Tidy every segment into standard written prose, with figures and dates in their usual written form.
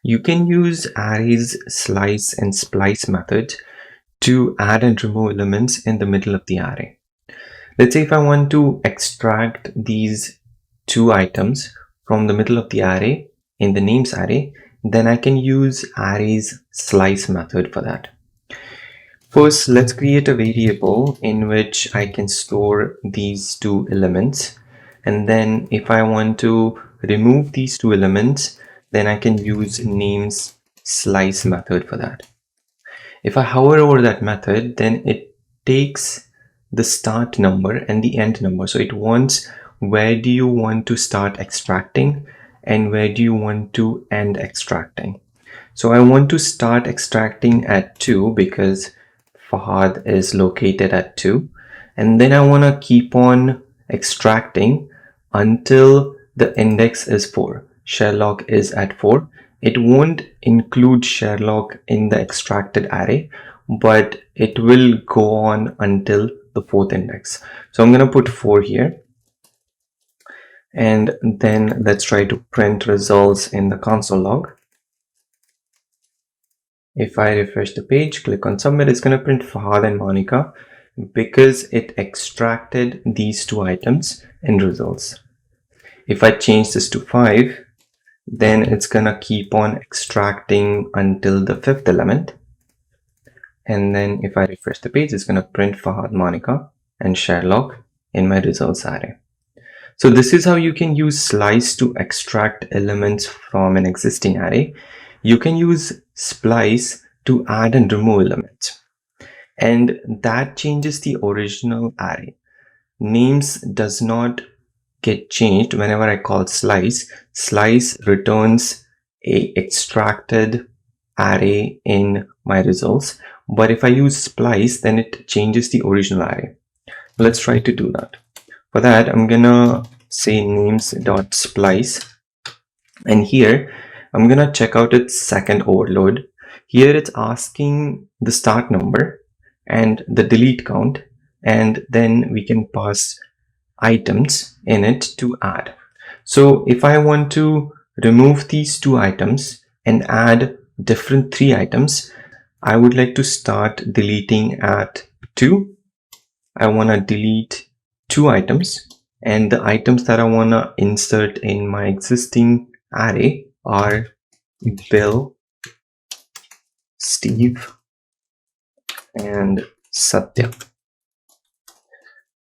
You can use arrays, slice, and splice methods to add and remove elements in the middle of the array. Let's say if I want to extract these two items from the middle of the array in the names array, then I can use arrays slice method for that. First, let's create a variable in which I can store these two elements. And then if I want to remove these two elements, then I can use names slice method for that. If I hover over that method, then it takes the start number and the end number. So it wants where do you want to start extracting and where do you want to end extracting. So I want to start extracting at 2 because Fahad is located at 2, and then I want to keep on extracting until the index is 4. Sherlock is at 4. It won't include Sherlock in the extracted array, but it will go on until the 4th index. So I'm going to put 4 here, and then let's try to print results in the console log. If I refresh the page, click on submit, it's going to print Fahad and Monica because it extracted these two items in results. If I change this to 5, then it's going to keep on extracting until the 5th element. And then if I refresh the page, it's going to print Fahad, Monica, and Sherlock in my results array. So this is how you can use slice to extract elements from an existing array. You can use splice to add and remove elements, and that changes the original array. Names does not get changed whenever I call slice. Slice returns a extracted array in my results, but if I use splice, then it changes the original array. Let's try to do that. For that, I'm gonna say names.splice, and here I'm gonna check out its second overload. Here it's asking the start number and the delete count, and then we can pass items in it to add. So if I want to remove these two items and add different 3 items, I would like to start deleting at 2. I want to delete 2 items, and the items that I want to insert in my existing array are Bill, Steve, and Satya.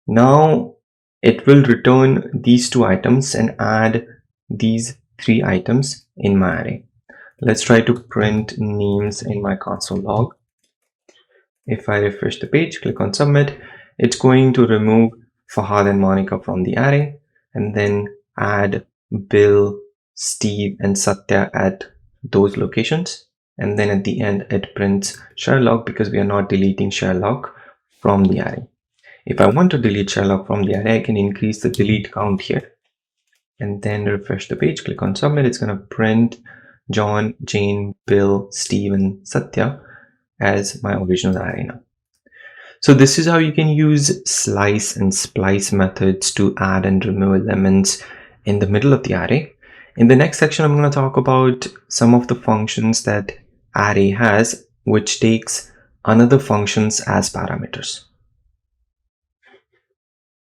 Now it will return these 2 items and add these 3 items in my array. Let's try to print names in my console log. If I refresh the page, click on submit, it's going to remove Fahad and Monica from the array and then add Bill, Steve, and Satya at those locations. And then at the end, it prints Sherlock because we are not deleting Sherlock from the array. If I want to delete Sherlock from the array, I can increase the delete count here and then refresh the page, click on submit. It's going to print John, Jane, Bill, Steve, and Satya as my original array now. So this is how you can use slice and splice methods to add and remove elements in the middle of the array. In the next section, I'm going to talk about some of the functions that array has, which takes another functions as parameters.